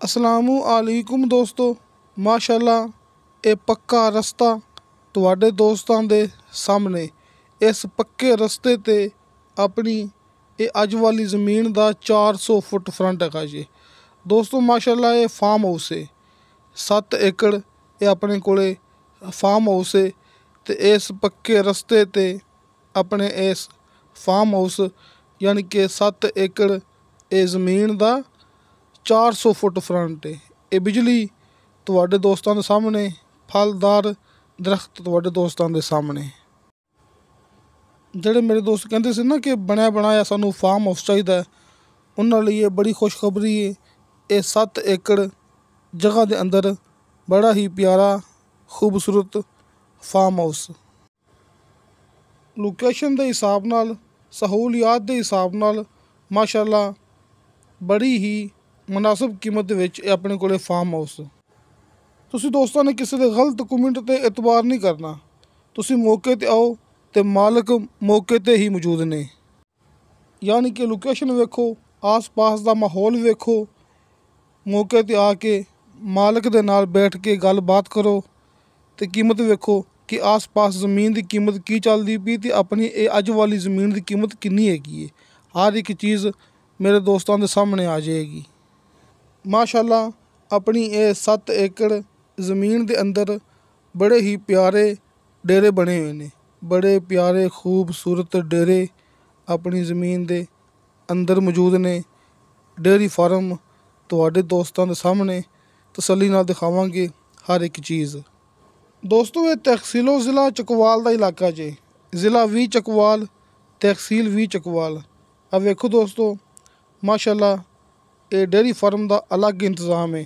ਅਸਲਾਮੁ ਅਲੈਕੁਮ ਦੋਸਤੋ, ਮਾਸ਼ਾਅੱਲਾ ਇਹ ਪੱਕਾ ਰਸਤਾ ਤੁਹਾਡੇ ਦੋਸਤਾਂ ਦੇ ਸਾਹਮਣੇ। ਇਸ ਪੱਕੇ ਰਸਤੇ 'ਤੇ ਆਪਣੀ ਇਹ ਅੱਜ ਵਾਲੀ ਜ਼ਮੀਨ ਦਾ 400 ਫੁੱਟ ਫਰੰਟ ਹੈਗਾ ਜੀ ਦੋਸਤੋ। ਮਾਸ਼ਾਅੱਲਾ ਇਹ ਫਾਰਮ ਹਾਊਸ ਹੈ, 7 ਏਕੜ ਇਹ ਆਪਣੇ ਕੋਲੇ ਫਾਰਮ ਹਾਊਸ ਹੈ। ਅਤੇ ਇਸ ਪੱਕੇ ਰਸਤੇ 'ਤੇ ਆਪਣੇ ਇਸ ਫਾਰਮ ਹਾਊਸ ਯਾਨੀ ਕਿ 7 ਏਕੜ ਇਹ ਜ਼ਮੀਨ ਦਾ 400 ਫੁੱਟ ਫਰੰਟ ਹੈ। ਇਹ ਬਿਜਲੀ ਤੁਹਾਡੇ ਦੋਸਤਾਂ ਦੇ ਸਾਹਮਣੇ, ਫਲਦਾਰ ਦਰਖਤ ਤੁਹਾਡੇ ਦੋਸਤਾਂ ਦੇ ਸਾਹਮਣੇ। ਜਿਹੜੇ ਮੇਰੇ ਦੋਸਤ ਕਹਿੰਦੇ ਸੀ ਨਾ ਕਿ ਬਣਿਆ ਬਣਾਇਆ ਸਾਨੂੰ ਫਾਰਮ ਹਾਊਸ ਚਾਹੀਦਾ, ਉਹਨਾਂ ਲਈ ਇਹ ਬੜੀ ਖੁਸ਼ਖਬਰੀ ਹੈ। ਇਹ 7 ਏਕੜ ਜਗ੍ਹਾ ਦੇ ਅੰਦਰ ਬੜਾ ਹੀ ਪਿਆਰਾ ਖੂਬਸੂਰਤ ਫਾਰਮ ਹਾਊਸ, ਲੋਕੇਸ਼ਨ ਦੇ ਹਿਸਾਬ ਨਾਲ, ਸਹੂਲੀਅਤ ਦੇ ਹਿਸਾਬ ਨਾਲ ਮਾਸ਼ਾਅੱਲਾ ਬੜੀ ਹੀ ਮੁਨਾਸਿਬ ਕੀਮਤ ਦੇ ਵਿੱਚ ਇਹ ਆਪਣੇ ਕੋਲੇ ਫਾਰਮ ਹਾਊਸ। ਤੁਸੀਂ ਦੋਸਤਾਂ ਨੇ ਕਿਸੇ ਦੇ ਗਲਤ ਕਮੈਂਟ 'ਤੇ ਇਤਬਾਰ ਨਹੀਂ ਕਰਨਾ। ਤੁਸੀਂ ਮੌਕੇ 'ਤੇ ਆਓ ਅਤੇ ਮਾਲਕ ਮੌਕੇ 'ਤੇ ਹੀ ਮੌਜੂਦ ਨੇ। ਯਾਨੀ ਕਿ ਲੋਕੇਸ਼ਨ ਵੇਖੋ, ਆਸ-ਪਾਸ ਦਾ ਮਾਹੌਲ ਵੇਖੋ, ਮੌਕੇ 'ਤੇ ਆ ਕੇ ਮਾਲਕ ਦੇ ਨਾਲ ਬੈਠ ਕੇ ਗੱਲਬਾਤ ਕਰੋ ਅਤੇ ਕੀਮਤ ਵੇਖੋ ਕਿ ਆਸ-ਪਾਸ ਜ਼ਮੀਨ ਦੀ ਕੀਮਤ ਕੀ ਚੱਲਦੀ ਪਈ ਅਤੇ ਆਪਣੀ ਇਹ ਅੱਜ ਵਾਲੀ ਜ਼ਮੀਨ ਦੀ ਕੀਮਤ ਕਿੰਨੀ ਹੈਗੀ ਹੈ। ਹਰ ਇੱਕ ਚੀਜ਼ ਮੇਰੇ ਦੋਸਤਾਂ ਦੇ ਸਾਹਮਣੇ ਆ ਜਾਏਗੀ। ਮਾਸ਼ਾਅੱਲਾ ਆਪਣੀ ਇਹ 7 ਏਕੜ ਜ਼ਮੀਨ ਦੇ ਅੰਦਰ ਬੜੇ ਹੀ ਪਿਆਰੇ ਡੇਰੇ ਬਣੇ ਹੋਏ ਨੇ। ਬੜੇ ਪਿਆਰੇ ਖੂਬਸੂਰਤ ਡੇਰੇ ਆਪਣੀ ਜ਼ਮੀਨ ਦੇ ਅੰਦਰ ਮੌਜੂਦ ਨੇ। ਡੇਅਰੀ ਫਾਰਮ ਤੁਹਾਡੇ ਦੋਸਤਾਂ ਦੇ ਸਾਹਮਣੇ ਤਸੱਲੀ ਨਾਲ ਦਿਖਾਵਾਂਗੇ ਹਰ ਇੱਕ ਚੀਜ਼। ਦੋਸਤੋ ਇਹ ਤਹਿਸੀਲੋ ਜ਼ਿਲ੍ਹਾ ਚੱਕਵਾਲ ਦਾ ਇਲਾਕਾ ਜੇ, ਜ਼ਿਲ੍ਹਾ ਵੀ ਚੱਕਵਾਲ, ਤਹਿਸੀਲ ਵੀ ਚੱਕਵਾਲ। ਆ ਵੇਖੋ ਦੋਸਤੋ, ਮਾਸ਼ਾਅੱਲਾ ਇਹ ਡੇਅਰੀ ਫਾਰਮ ਦਾ ਅਲੱਗ ਇੰਤਜ਼ਾਮ ਹੈ।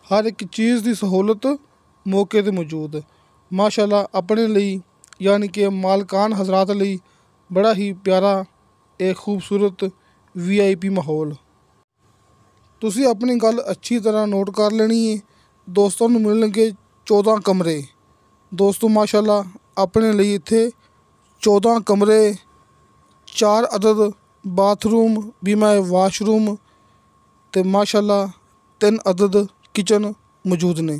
ਹਰ ਇੱਕ ਚੀਜ਼ ਦੀ ਸਹੂਲਤ ਮੌਕੇ 'ਤੇ ਮੌਜੂਦ। ਮਾਸ਼ਾਅੱਲਾ ਆਪਣੇ ਲਈ ਯਾਨੀ ਕਿ ਮਾਲਕਾਨ ਹਜ਼ਰਾਤ ਲਈ ਬੜਾ ਹੀ ਪਿਆਰਾ ਇਹ ਖੂਬਸੂਰਤ VIP ਮਾਹੌਲ। ਤੁਸੀਂ ਆਪਣੀ ਗੱਲ ਅੱਛੀ ਤਰ੍ਹਾਂ ਨੋਟ ਕਰ ਲੈਣੀ ਹੈ। ਦੋਸਤਾਂ ਨੂੰ ਮਿਲਣਗੇ 14 ਕਮਰੇ ਦੋਸਤੋ। ਮਾਸ਼ਾਅੱਲਾ ਆਪਣੇ ਲਈ ਇੱਥੇ 14 ਕਮਰੇ, 4 ਅਦਦ ਬਾਥਰੂਮ ਬੀਮਾ ਵਾਸ਼ਰੂਮ ਅਤੇ ਮਾਸ਼ਾਅੱਲਾ 3 ਅਦਦ ਕਿਚਨ ਮੌਜੂਦ ਨੇ।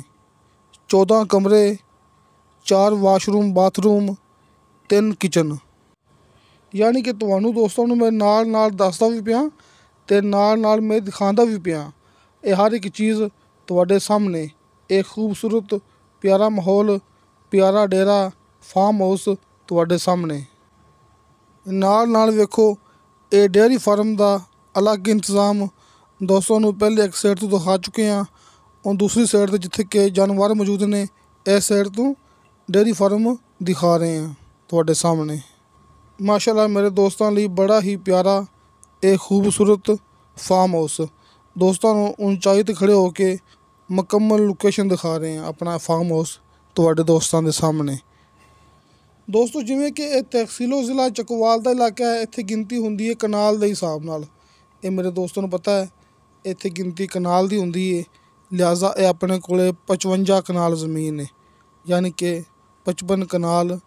14 ਕਮਰੇ, 4 ਵਾਸ਼ਰੂਮ ਬਾਥਰੂਮ, 3 ਕਿਚਨ। ਯਾਨੀ ਕਿ ਤੁਹਾਨੂੰ ਦੋਸਤਾਂ ਨੂੰ ਮੈਂ ਨਾਲ ਨਾਲ ਦੱਸਦਾ ਵੀ ਪਿਆ ਅਤੇ ਨਾਲ ਨਾਲ ਮੈਂ ਦਿਖਾਉਂਦਾ ਵੀ ਪਿਆ। ਇਹ ਹਰ ਇੱਕ ਚੀਜ਼ ਤੁਹਾਡੇ ਸਾਹਮਣੇ। ਇਹ ਖੂਬਸੂਰਤ ਪਿਆਰਾ ਮਾਹੌਲ, ਪਿਆਰਾ ਡੇਰਾ ਫਾਰਮ ਹਾਊਸ ਤੁਹਾਡੇ ਸਾਹਮਣੇ। ਨਾਲ ਨਾਲ ਵੇਖੋ ਇਹ ਡੇਅਰੀ ਫਾਰਮ ਦਾ ਅਲੱਗ ਇੰਤਜ਼ਾਮ। ਦੋਸਤਾਂ ਨੂੰ ਪਹਿਲੇ ਇੱਕ ਸਾਈਡ ਤੋਂ ਦਿਖਾ ਚੁੱਕੇ ਹਾਂ, ਹੁਣ ਦੂਸਰੀ ਸਾਈਡ 'ਤੇ ਜਿੱਥੇ ਕਿ ਜਾਨਵਰ ਮੌਜੂਦ ਨੇ, ਇਸ ਸਾਈਡ ਤੋਂ ਡੇਅਰੀ ਫਾਰਮ ਦਿਖਾ ਰਹੇ ਹਾਂ ਤੁਹਾਡੇ ਸਾਹਮਣੇ। ਮਾਸ਼ਾਅੱਲਾ ਮੇਰੇ ਦੋਸਤਾਂ ਲਈ ਬੜਾ ਹੀ ਪਿਆਰਾ ਇਹ ਖੂਬਸੂਰਤ ਫਾਰਮ ਹਾਊਸ। ਦੋਸਤਾਂ ਨੂੰ ਉਚਾਈ 'ਤੇ ਖੜ੍ਹੇ ਹੋ ਕੇ ਮੁਕੰਮਲ ਲੋਕੇਸ਼ਨ ਦਿਖਾ ਰਹੇ ਹਾਂ ਆਪਣਾ ਫਾਰਮ ਹਾਊਸ ਤੁਹਾਡੇ ਦੋਸਤਾਂ ਦੇ ਸਾਹਮਣੇ। ਦੋਸਤੋ ਜਿਵੇਂ ਕਿ ਇਹ ਤਹਿਸੀਲੋ ਜ਼ਿਲ੍ਹਾ ਚੱਕਵਾਲ ਦਾ ਇਲਾਕਾ ਹੈ, ਇੱਥੇ ਗਿਣਤੀ ਹੁੰਦੀ ਹੈ ਕਨਾਲ ਦੇ ਹਿਸਾਬ ਨਾਲ। ਇਹ ਮੇਰੇ ਦੋਸਤਾਂ ਨੂੰ ਪਤਾ ਹੈ, ਇੱਥੇ ਗਿਣਤੀ ਕਨਾਲ ਦੀ ਹੁੰਦੀ ਹੈ। ਲਿਹਾਜ਼ਾ ਇਹ ਆਪਣੇ ਕੋਲ 55 ਕਨਾਲ ਜ਼ਮੀਨ ਹੈ, ਯਾਨੀ ਕਿ 55 ਕਨਾਲ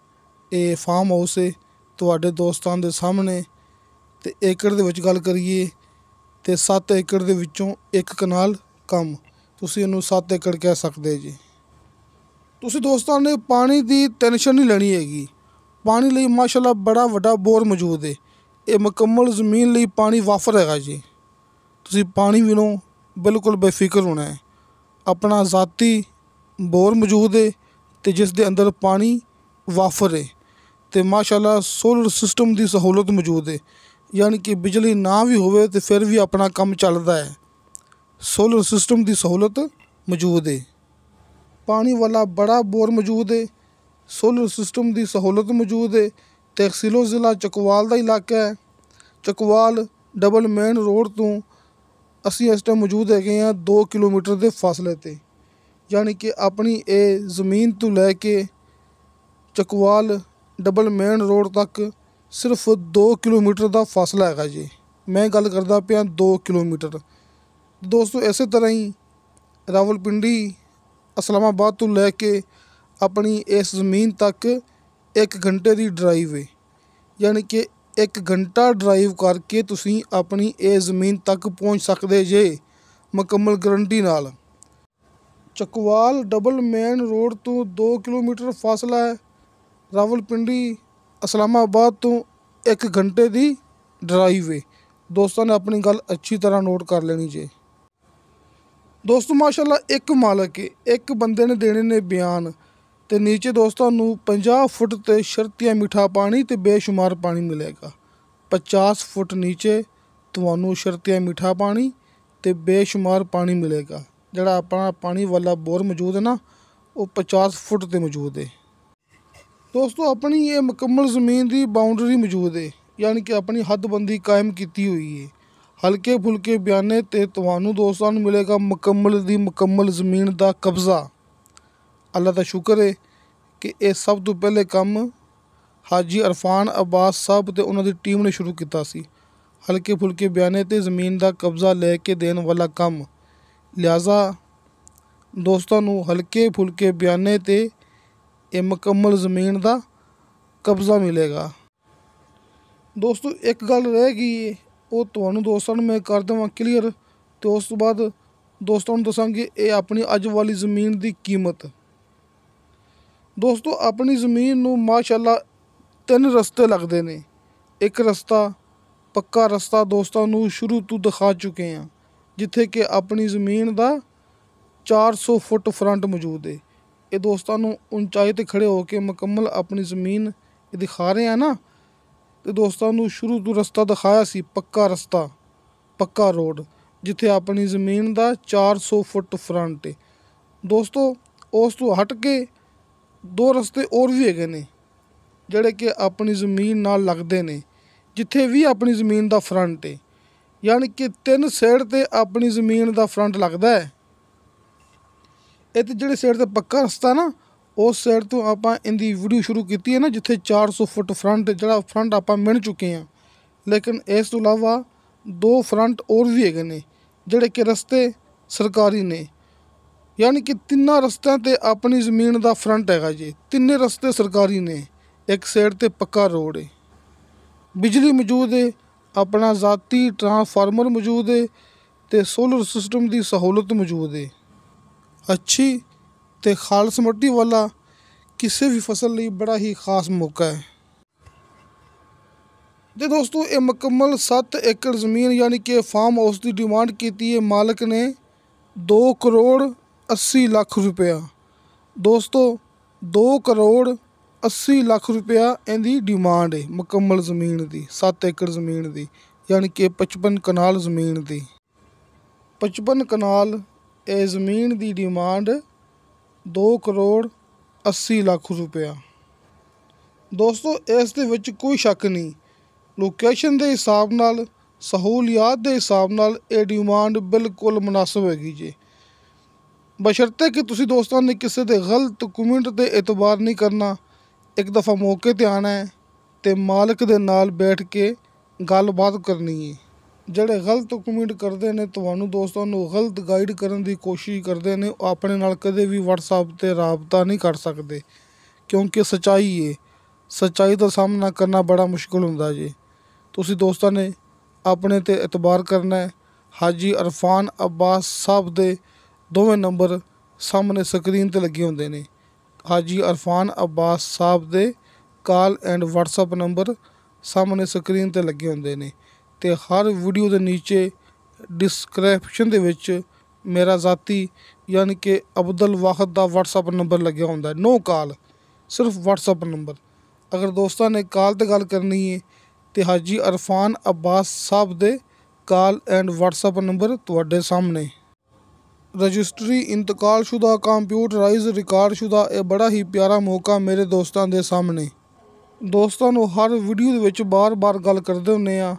ਇਹ ਫਾਰਮ ਹਾਊਸ ਹੈ ਤੁਹਾਡੇ ਦੋਸਤਾਂ ਦੇ ਸਾਹਮਣੇ। ਅਤੇ ਏਕੜ ਦੇ ਵਿੱਚ ਗੱਲ ਕਰੀਏ ਅਤੇ 7 ਏਕੜ ਦੇ ਵਿੱਚੋਂ 1 ਕਨਾਲ ਕਮ, ਤੁਸੀਂ ਇਹਨੂੰ 7 ਏਕੜ ਕਹਿ ਸਕਦੇ ਜੀ। ਤੁਸੀਂ ਦੋਸਤਾਂ ਨੇ ਪਾਣੀ ਦੀ ਟੈਨਸ਼ਨ ਨਹੀਂ ਲੈਣੀ ਹੈਗੀ। ਪਾਣੀ ਲਈ ਮਾਸ਼ਾਅੱਲਾ ਬੜਾ ਵੱਡਾ ਬੋਰ ਮੌਜੂਦ ਹੈ। ਇਹ ਮੁਕੰਮਲ ਜ਼ਮੀਨ ਲਈ ਪਾਣੀ ਵਾਫਰ ਹੈਗਾ ਜੀ। ਤੁਸੀਂ ਪਾਣੀ ਪੀਣੋਂ ਬਿਲਕੁਲ ਬੇਫਿਕਰ ਹੋਣਾ ਹੈ। ਆਪਣਾ ਜ਼ਾਤੀ ਬੋਰ ਮੌਜੂਦ ਹੈ ਅਤੇ ਜਿਸ ਦੇ ਅੰਦਰ ਪਾਣੀ ਵਾਫਰ ਹੈ ਅਤੇ ਮਾਸ਼ਾਅੱਲਾ ਸੋਲਰ ਸਿਸਟਮ ਦੀ ਸਹੂਲਤ ਮੌਜੂਦ ਹੈ। ਯਾਨੀ ਕਿ ਬਿਜਲੀ ਨਾ ਵੀ ਹੋਵੇ ਅਤੇ ਫਿਰ ਵੀ ਆਪਣਾ ਕੰਮ ਚੱਲਦਾ ਹੈ। ਸੋਲਰ ਸਿਸਟਮ ਦੀ ਸਹੂਲਤ ਮੌਜੂਦ ਹੈ। ਪਾਣੀ ਵਾਲਾ ਬੜਾ ਬੋਰ ਮੌਜੂਦ ਹੈ, ਸੋਲਰ ਸਿਸਟਮ ਦੀ ਸਹੂਲਤ ਮੌਜੂਦ ਹੈ। ਤਹਿਸੀਲੋ ਜ਼ਿਲ੍ਹਾ ਚੱਕਵਾਲ ਦਾ ਇਲਾਕਾ ਹੈ। ਚੱਕਵਾਲ ਡਬਲ ਮੇਨ ਰੋਡ ਤੋਂ ਅਸੀਂ ਇਸ ਟਾਈਮ ਮੌਜੂਦ ਹੈਗੇ ਹਾਂ 2 ਕਿਲੋਮੀਟਰ ਦੇ ਫਾਸਲੇ 'ਤੇ। ਯਾਨੀ ਕਿ ਆਪਣੀ ਇਹ ਜ਼ਮੀਨ ਤੋਂ ਲੈ ਕੇ ਚੱਕਵਾਲ ਡਬਲ ਮੇਨ ਰੋਡ ਤੱਕ ਸਿਰਫ 2 ਕਿਲੋਮੀਟਰ ਦਾ ਫਾਸਲਾ ਹੈਗਾ ਜੀ। ਮੈਂ ਗੱਲ ਕਰਦਾ ਪਿਆ 2 ਕਿਲੋਮੀਟਰ। ਦੋਸਤੋ ਇਸੇ ਤਰ੍ਹਾਂ ਹੀ ਰਾਵਲਪਿੰਡੀ, ਇਸਲਾਮਾਬਾਦ ਤੋਂ ਲੈ ਕੇ ਆਪਣੀ ਇਸ ਜ਼ਮੀਨ ਤੱਕ 1 ਘੰਟੇ ਦੀ ਡਰਾਈਵ ਹੈ। ਯਾਨੀ ਕਿ 1 ਘੰਟਾ ਡਰਾਈਵ ਕਰਕੇ ਤੁਸੀਂ ਆਪਣੀ ਇਹ ਜ਼ਮੀਨ ਤੱਕ ਪਹੁੰਚ ਸਕਦੇ ਜੇ। ਮੁਕੰਮਲ ਗਰੰਟੀ ਨਾਲ। ਚੱਕਵਾਲ ਡਬਲ ਮੇਨ ਰੋਡ ਤੋਂ 2 ਕਿਲੋਮੀਟਰ ਫਾਸਲਾ ਹੈ। ਰਾਵਲਪਿੰਡੀ ਇਸਲਾਮਾਬਾਦ ਤੋਂ 1 ਘੰਟੇ ਦੀ ਡਰਾਈਵ ਹੈ। ਦੋਸਤਾਂ ਨੇ ਆਪਣੀ ਗੱਲ ਅੱਛੀ ਤਰ੍ਹਾਂ ਨੋਟ ਕਰ ਲੈਣੀ ਜੇ। ਦੋਸਤੋ ਮਾਸ਼ਾਅੱਲਾ ਇੱਕ ਮਾਲਕ ਹੈ, ਇੱਕ ਬੰਦੇ ਨੇ ਦੇਣੇ ਨੇ ਬਿਆਨ, ਤੇ ਨੀਚੇ ਦੋਸਤਾਂ ਨੂੰ 50 ਫੁੱਟ ਤੇ ਸ਼ਰਤੀਆ ਮਿੱਠਾ ਪਾਣੀ ਤੇ ਬੇਸ਼ੁਮਾਰ ਪਾਣੀ ਮਿਲੇਗਾ। 50 ਫੁੱਟ ਨੀਚੇ ਤੁਹਾਨੂੰ ਸ਼ਰਤੀਆ ਮਿੱਠਾ ਪਾਣੀ ਤੇ ਬੇਸ਼ੁਮਾਰ ਪਾਣੀ ਮਿਲੇਗਾ। ਜਿਹੜਾ ਆਪਣਾ ਪਾਣੀ ਵਾਲਾ ਬੋਰ ਮੌਜੂਦ ਹੈ ਨਾ, ਉਹ 50 ਫੁੱਟ ਤੇ ਮੌਜੂਦ ਹੈ। ਦੋਸਤੋ ਆਪਣੀ ਇਹ ਮੁਕੰਮਲ ਜ਼ਮੀਨ ਦੀ ਬਾਉਂਡਰੀ ਮੌਜੂਦ ਹੈ, ਯਾਨੀ ਕਿ ਆਪਣੀ ਹੱਦਬੰਦੀ ਕਾਇਮ ਕੀਤੀ ਹੋਈ ਹੈ। ਹਲਕੇ ਫੁਲਕੇ ਬਿਆਨੇ ਤੇ ਤੁਹਾਨੂੰ ਦੋਸਤਾਂ ਨੂੰ ਮਿਲੇਗਾ ਮੁਕੰਮਲ ਦੀ ਮੁਕੰਮਲ ਜ਼ਮੀਨ ਦਾ ਕਬਜ਼ਾ। ਅੱਲਾ ਦਾ ਸ਼ੁਕਰ ਹੈ ਕਿ ਇਹ ਸਭ ਤੋਂ ਪਹਿਲੇ ਕੰਮ ਹਾਜੀ ਅਰਫਾਨ ਅਬਾਸ ਸਾਹਿਬ ਤੇ ਉਹਨਾਂ ਦੀ ਟੀਮ ਨੇ ਸ਼ੁਰੂ ਕੀਤਾ ਸੀ। ਹਲਕੇ ਫੁਲਕੇ ਬਿਆਨੇ ਤੇ ਜ਼ਮੀਨ ਦਾ ਕਬਜ਼ਾ ਲੈ ਕੇ ਦੇਣ ਵਾਲਾ ਕੰਮ। ਲਿਹਾਜ਼ਾ ਦੋਸਤਾਂ ਨੂੰ ਹਲਕੇ ਫੁਲਕੇ ਬਿਆਨੇ ਤੇ ਇਹ ਮੁਕੰਮਲ ਜ਼ਮੀਨ ਦਾ ਕਬਜ਼ਾ ਮਿਲੇਗਾ। ਦੋਸਤੋ ਇੱਕ ਗੱਲ ਰਹਿ ਗਈ ਹੈ, ਉਹ ਤੁਹਾਨੂੰ ਦੋਸਤਾਂ ਨੂੰ ਮੈਂ ਕਰ ਦੇਵਾਂ ਕਲੀਅਰ, ਅਤੇ ਉਸ ਤੋਂ ਬਾਅਦ ਦੋਸਤਾਂ ਨੂੰ ਦੱਸਾਂਗੇ ਇਹ ਆਪਣੀ ਅੱਜ ਵਾਲੀ ਜ਼ਮੀਨ ਦੀ ਕੀਮਤ। ਦੋਸਤੋ ਆਪਣੀ ਜ਼ਮੀਨ ਨੂੰ ਮਾਸ਼ਾਅੱਲਾ 3 ਰਸਤੇ ਲੱਗਦੇ ਨੇ। ਇੱਕ ਰਸਤਾ ਪੱਕਾ ਰਸਤਾ ਦੋਸਤਾਂ ਨੂੰ ਸ਼ੁਰੂ ਤੋਂ ਦਿਖਾ ਚੁੱਕੇ ਹਾਂ, ਜਿੱਥੇ ਕਿ ਆਪਣੀ ਜ਼ਮੀਨ ਦਾ 400 ਫੁੱਟ ਫਰੰਟ ਮੌਜੂਦ ਹੈ। ਇਹ ਦੋਸਤਾਂ ਨੂੰ ਉਚਾਈ 'ਤੇ ਖੜ੍ਹੇ ਹੋ ਕੇ ਮੁਕੰਮਲ ਆਪਣੀ ਜ਼ਮੀਨ ਦਿਖਾ ਰਹੇ ਆ ਨਾ, ਤੇ ਦੋਸਤਾਂ ਨੂੰ ਸ਼ੁਰੂ ਤੋਂ ਰਸਤਾ ਦਿਖਾਇਆ ਸੀ, ਪੱਕਾ ਰਸਤਾ, ਪੱਕਾ ਰੋਡ, ਜਿੱਥੇ ਆਪਣੀ ਜ਼ਮੀਨ ਦਾ 400 ਫੁੱਟ ਫਰੰਟ ਹੈ। ਦੋਸਤੋ ਉਸ ਤੋਂ ਹਟ ਕੇ 2 ਰਸਤੇ ਹੋਰ ਵੀ ਹੈਗੇ ਨੇ, ਜਿਹੜੇ ਕਿ ਆਪਣੀ ਜ਼ਮੀਨ ਨਾਲ ਲੱਗਦੇ ਨੇ, ਜਿੱਥੇ ਵੀ ਆਪਣੀ ਜ਼ਮੀਨ ਦਾ ਫਰੰਟ ਹੈ, ਯਾਨੀ ਕਿ 3 ਸਾਈਡ 'ਤੇ ਆਪਣੀ ਜ਼ਮੀਨ ਦਾ ਫਰੰਟ ਲੱਗਦਾ ਹੈ। ਇਹ ਤੇ ਜਿਹੜੇ ਸਾਈਡ 'ਤੇ ਪੱਕਾ ਰਸਤਾ ਨਾ, ਉਸ ਸਾਈਡ ਤੋਂ ਆਪਾਂ ਇਹਦੀ ਵੀਡੀਓ ਸ਼ੁਰੂ ਕੀਤੀ ਹੈ ਨਾ, ਜਿੱਥੇ 400 ਫੁੱਟ ਫਰੰਟ, ਜਿਹੜਾ ਫਰੰਟ ਆਪਾਂ ਮਿਣ ਚੁੱਕੇ ਹਾਂ। ਲੇਕਿਨ ਇਸ ਤੋਂ ਇਲਾਵਾ 2 ਫਰੰਟ ਹੋਰ ਵੀ ਹੈਗੇ ਨੇ, ਜਿਹੜੇ ਕਿ ਰਸਤੇ ਸਰਕਾਰੀ ਨੇ, ਯਾਨੀ ਕਿ 3 ਰਸਤਿਆਂ 'ਤੇ ਆਪਣੀ ਜ਼ਮੀਨ ਦਾ ਫਰੰਟ ਹੈਗਾ ਜੀ। 3 ਰਸਤੇ ਸਰਕਾਰੀ ਨੇ, ਇੱਕ ਸਾਈਡ 'ਤੇ ਪੱਕਾ ਰੋਡ ਹੈ, ਬਿਜਲੀ ਮੌਜੂਦ ਹੈ, ਆਪਣਾ ਜ਼ਾਤੀ ਟਰਾਂਸਫਾਰਮਰ ਮੌਜੂਦ ਹੈ, ਤੇ ਸੋਲਰ ਸਿਸਟਮ ਦੀ ਸਹੂਲਤ ਮੌਜੂਦ ਹੈ। ਅੱਛੀ ਤੇ ਖਾਲਸ ਮਿੱਟੀ ਵਾਲਾ ਕਿਸੇ ਵੀ ਫਸਲ ਲਈ ਬੜਾ ਹੀ ਖਾਸ ਮੌਕਾ ਹੈ। ਤੇ ਦੋਸਤੋ ਇਹ ਮੁਕੰਮਲ 7 ਏਕੜ ਜ਼ਮੀਨ ਯਾਨੀ ਕਿ ਫਾਰਮ ਹਾਊਸ ਦੀ ਡਿਮਾਂਡ ਕੀਤੀ ਹੈ ਮਾਲਕ ਨੇ 2 ਕਰੋੜ 80 ਲੱਖ ਰੁਪਇਆ। ਦੋਸਤੋ 2 ਕਰੋੜ 80 ਲੱਖ ਰੁਪਇਆ ਇਹਦੀ ਡਿਮਾਂਡ ਹੈ ਮੁਕੰਮਲ ਜ਼ਮੀਨ ਦੀ, 7 ਏਕੜ ਜ਼ਮੀਨ ਦੀ, ਯਾਨੀ ਕਿ 55 ਕਨਾਲ ਜ਼ਮੀਨ ਦੀ। 55 ਕਨਾਲ ਇਹ ਜ਼ਮੀਨ ਦੀ ਡਿਮਾਂਡ 2 ਕਰੋੜ 80 ਲੱਖ ਰੁਪਇਆ। ਦੋਸਤੋ ਇਸ ਦੇ ਵਿੱਚ ਕੋਈ ਸ਼ੱਕ ਨਹੀਂ, ਲੋਕੇਸ਼ਨ ਦੇ ਹਿਸਾਬ ਨਾਲ, ਸਹੂਲੀਅਤ ਦੇ ਹਿਸਾਬ ਨਾਲ ਇਹ ਡਿਮਾਂਡ ਬਿਲਕੁਲ ਮੁਨਾਸਬ ਹੈਗੀ ਜੀ, ਬਸ਼ਰਤੇ ਕਿ ਤੁਸੀਂ ਦੋਸਤਾਂ ਨੇ ਕਿਸੇ ਦੇ ਗਲਤ ਕਮੈਂਟ 'ਤੇ ਇਤਬਾਰ ਨਹੀਂ ਕਰਨਾ। ਇੱਕ ਦਫਾ ਮੌਕੇ 'ਤੇ ਆਉਣਾ ਹੈ ਅਤੇ ਮਾਲਕ ਦੇ ਨਾਲ ਬੈਠ ਕੇ ਗੱਲਬਾਤ ਕਰਨੀ ਹੈ। ਜਿਹੜੇ ਗਲਤ ਕਮੈਂਟ ਕਰਦੇ ਨੇ, ਤੁਹਾਨੂੰ ਦੋਸਤਾਂ ਨੂੰ ਗਲਤ ਗਾਈਡ ਕਰਨ ਦੀ ਕੋਸ਼ਿਸ਼ ਕਰਦੇ ਨੇ, ਉਹ ਆਪਣੇ ਨਾਲ ਕਦੇ ਵੀ ਵਟਸਐਪ 'ਤੇ ਰਾਬਤਾ ਨਹੀਂ ਕਰ ਸਕਦੇ, ਕਿਉਂਕਿ ਸੱਚਾਈ ਹੈ, ਸੱਚਾਈ ਦਾ ਸਾਹਮਣਾ ਕਰਨਾ ਬੜਾ ਮੁਸ਼ਕਿਲ ਹੁੰਦਾ ਜੀ। ਤੁਸੀਂ ਦੋਸਤਾਂ ਨੇ ਆਪਣੇ 'ਤੇ ਇਤਬਾਰ ਕਰਨਾ ਹੈ। ਹਾਜੀ ਅਰਫਾਨ ਅਬਾਸ ਸਾਹਿਬ ਦੇ ਦੋਵੇਂ ਨੰਬਰ ਸਾਹਮਣੇ ਸਕਰੀਨ 'ਤੇ ਲੱਗੇ ਹੁੰਦੇ ਨੇ। ਹਾਜੀ ਅਰਫਾਨ ਅਬਾਸ ਸਾਹਿਬ ਦੇ ਕਾਲ ਐਂਡ ਵਟਸਐਪ ਨੰਬਰ ਸਾਹਮਣੇ ਸਕਰੀਨ 'ਤੇ ਲੱਗੇ ਹੁੰਦੇ ਨੇ, ਅਤੇ ਹਰ ਵੀਡੀਓ ਦੇ ਨੀਚੇ ਡਿਸਕ੍ਰਿਪਸ਼ਨ ਦੇ ਵਿੱਚ ਮੇਰਾ ਜ਼ਾਤੀ ਯਾਨੀ ਕਿ ਅਬਦੁਲ ਵਾਹਿਦ ਦਾ ਵਟਸਐਪ ਨੰਬਰ ਲੱਗਿਆ ਹੁੰਦਾ। ਨੋ ਕਾਲ, ਸਿਰਫ ਵਟਸਐਪ ਨੰਬਰ। ਅਗਰ ਦੋਸਤਾਂ ਨੇ ਕਾਲ 'ਤੇ ਗੱਲ ਕਰਨੀ ਹੈ ਅਤੇ ਹਾਜੀ ਅਰਫਾਨ ਅਬਾਸ ਸਾਹਿਬ ਦੇ ਕਾਲ ਐਂਡ ਵਟਸਐਪ ਨੰਬਰ ਤੁਹਾਡੇ ਸਾਹਮਣੇ। ਰਜਿਸਟਰੀ ਇੰਤਕਾਲਸ਼ੁਦਾ ਕੰਪਿਊਟਰਾਈਜ਼ ਰਿਕਾਰਡਸ਼ੁਦਾ, ਇਹ ਬੜਾ ਹੀ ਪਿਆਰਾ ਮੌਕਾ ਮੇਰੇ ਦੋਸਤਾਂ ਦੇ ਸਾਹਮਣੇ। ਦੋਸਤਾਂ ਨੂੰ ਹਰ ਵੀਡੀਓ ਦੇ ਵਿੱਚ ਬਾਰ-ਬਾਰ ਗੱਲ ਕਰਦੇ ਹੁੰਦੇ ਆ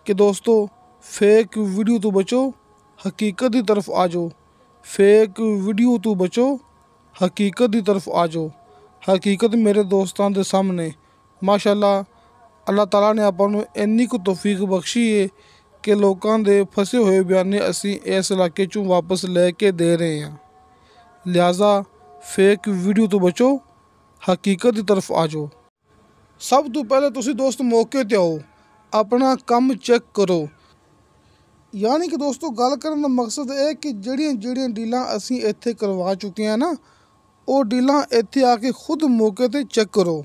ਕਿ ਦੋਸਤੋ ਫੇਕ ਵੀਡੀਓ ਤੋਂ ਬਚੋ, ਹਕੀਕਤ ਦੀ ਤਰਫ ਆ ਜਾਓ। ਫੇਕ ਵੀਡੀਓ ਤੋਂ ਬਚੋ, ਹਕੀਕਤ ਦੀ ਤਰਫ ਆ ਜਾਓ। ਹਕੀਕਤ ਮੇਰੇ ਦੋਸਤਾਂ ਦੇ ਸਾਹਮਣੇ। ਮਾਸ਼ਾਅੱਲਾ ਅੱਲਾਹ ਤਾਲਾ ਨੇ ਆਪਾਂ ਨੂੰ ਇੰਨੀ ਕੁ ਤੌਫੀਕ ਬਖਸ਼ੀ ਹੈ ਕਿ ਲੋਕਾਂ ਦੇ ਫਸੇ ਹੋਏ ਬਿਆਨੇ ਅਸੀਂ ਇਸ ਇਲਾਕੇ 'ਚੋਂ ਵਾਪਸ ਲੈ ਕੇ ਦੇ ਰਹੇ ਹਾਂ। ਲਿਹਾਜ਼ਾ ਫੇਕ ਵੀਡੀਓ ਤੋਂ ਬਚੋ, ਹਕੀਕਤ ਦੀ ਤਰਫ ਆ ਜਾਓ। ਸਭ ਤੋਂ ਪਹਿਲੇ ਤੁਸੀਂ ਦੋਸਤ ਮੌਕੇ 'ਤੇ ਆਓ, ਆਪਣਾ ਕੰਮ ਚੈੱਕ ਕਰੋ। ਯਾਨੀ ਕਿ ਦੋਸਤੋ ਗੱਲ ਕਰਨ ਦਾ ਮਕਸਦ ਇਹ ਕਿ ਜਿਹੜੀਆਂ ਡੀਲਾਂ ਅਸੀਂ ਇੱਥੇ ਕਰਵਾ ਚੁੱਕੇ ਹਾਂ ਨਾ, ਉਹ ਡੀਲਾਂ ਇੱਥੇ ਆ ਕੇ ਖੁਦ ਮੌਕੇ 'ਤੇ ਚੈੱਕ ਕਰੋ।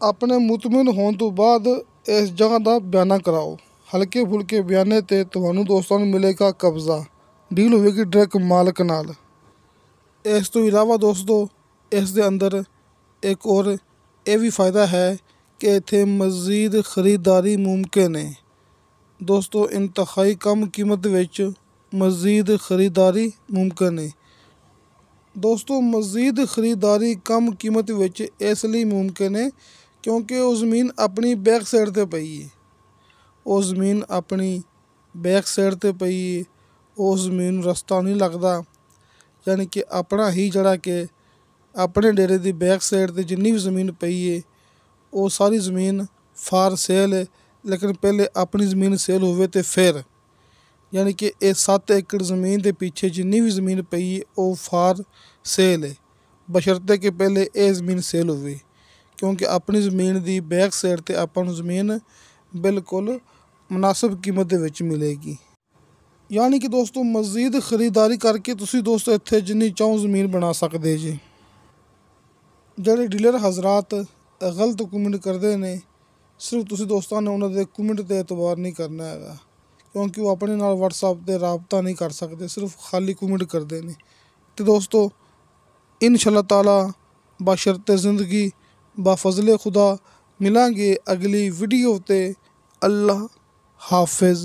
ਆਪਣੇ ਮੁਤਮਿਨ ਹੋਣ ਤੋਂ ਬਾਅਦ ਇਸ ਜਗ੍ਹਾ ਦਾ ਬਿਆਨਾ ਕਰਾਓ। ਹਲਕੇ ਫੁਲਕੇ ਬਿਆਨੇ 'ਤੇ ਤੁਹਾਨੂੰ ਦੋਸਤਾਂ ਨੂੰ ਮਿਲੇਗਾ ਕਬਜ਼ਾ, ਡੀਲ ਹੋਵੇਗੀ ਡਾਇਰੈਕਟ ਮਾਲਕ ਨਾਲ। ਇਸ ਤੋਂ ਇਲਾਵਾ ਦੋਸਤੋ ਇਸ ਦੇ ਅੰਦਰ ਇੱਕ ਹੋਰ ਇਹ ਵੀ ਫਾਇਦਾ ਹੈ ਕਿ ਇੱਥੇ ਮਜ਼ੀਦ ਖਰੀਦਦਾਰੀ ਮੁਮਕਿਨ ਹੈ। ਦੋਸਤੋ ਇੰਤਹਾਈ ਕਮ ਕੀਮਤ ਵਿੱਚ ਮਜ਼ੀਦ ਖਰੀਦਦਾਰੀ ਮੁਮਕਿਨ ਹੈ। ਦੋਸਤੋ ਮਜ਼ੀਦ ਖਰੀਦਦਾਰੀ ਕਮ ਕੀਮਤ ਵਿੱਚ ਇਸ ਲਈ ਮੁਮਕਿਨ ਹੈ ਕਿਉਂਕਿ ਉਹ ਜ਼ਮੀਨ ਆਪਣੀ ਬੈਕ ਸਾਈਡ 'ਤੇ ਪਈ ਹੈ। ਉਹ ਜ਼ਮੀਨ ਆਪਣੀ ਬੈਕ ਸਾਈਡ 'ਤੇ ਪਈ ਹੈ। ਉਸ ਜ਼ਮੀਨ ਨੂੰ ਰਸਤਾ ਨਹੀਂ ਲੱਗਦਾ, ਯਾਨੀ ਕਿ ਆਪਣਾ ਹੀ ਜਿਹੜਾ ਕਿ ਆਪਣੇ ਡੇਰੇ ਦੀ ਬੈਕ ਸਾਈਡ 'ਤੇ ਜਿੰਨੀ ਵੀ ਜ਼ਮੀਨ ਪਈ ਹੈ ਉਹ ਸਾਰੀ ਜ਼ਮੀਨ ਫਾਰ ਸੇਲ ਹੈ। ਲੇਕਿਨ ਪਹਿਲੇ ਆਪਣੀ ਜ਼ਮੀਨ ਸੇਲ ਹੋਵੇ ਅਤੇ ਫਿਰ, ਯਾਨੀ ਕਿ ਇਹ 7 ਏਕੜ ਜ਼ਮੀਨ ਦੇ ਪਿੱਛੇ ਜਿੰਨੀ ਵੀ ਜ਼ਮੀਨ ਪਈ ਹੈ ਉਹ ਫਾਰ ਸੇਲ ਹੈ, ਬਸ਼ਰਤੇ ਕਿ ਪਹਿਲੇ ਇਹ ਜ਼ਮੀਨ ਸੇਲ ਹੋਵੇ, ਕਿਉਂਕਿ ਆਪਣੀ ਜ਼ਮੀਨ ਦੀ ਬੈਕ ਸਾਈਡ 'ਤੇ ਆਪਾਂ ਨੂੰ ਜ਼ਮੀਨ ਬਿਲਕੁਲ ਮੁਨਾਸਿਬ ਕੀਮਤ ਦੇ ਵਿੱਚ ਮਿਲੇਗੀ। ਯਾਨੀ ਕਿ ਦੋਸਤੋ ਮਜ਼ੀਦ ਖਰੀਦਦਾਰੀ ਕਰਕੇ ਤੁਸੀਂ ਦੋਸਤੋ ਇੱਥੇ ਜਿੰਨੀ ਚਾਹੋ ਜ਼ਮੀਨ ਬਣਾ ਸਕਦੇ ਜੀ। ਜਿਹੜੇ ਡੀਲਰ ਹਜ਼ਰਾਤ ਗਲਤ ਕਮੈਂਟ ਕਰਦੇ ਨੇ, ਸਿਰਫ ਤੁਸੀਂ ਦੋਸਤਾਂ ਨੇ ਉਹਨਾਂ ਦੇ ਕਮੈਂਟ 'ਤੇ ਇਤਬਾਰ ਨਹੀਂ ਕਰਨਾ ਹੈਗਾ, ਕਿਉਂਕਿ ਉਹ ਆਪਣੇ ਨਾਲ ਵਟਸਐਪ 'ਤੇ ਰਾਬਤਾ ਨਹੀਂ ਕਰ ਸਕਦੇ, ਸਿਰਫ ਖਾਲੀ ਕਮੈਂਟ ਕਰਦੇ ਨੇ। ਅਤੇ ਦੋਸਤੋ इंशाअल्लाह ताला बशर्ते ज़िंदगी बाफज़ले खुदा मिलांगे अगली वीडियो ते। अल्लाह हाफिज़।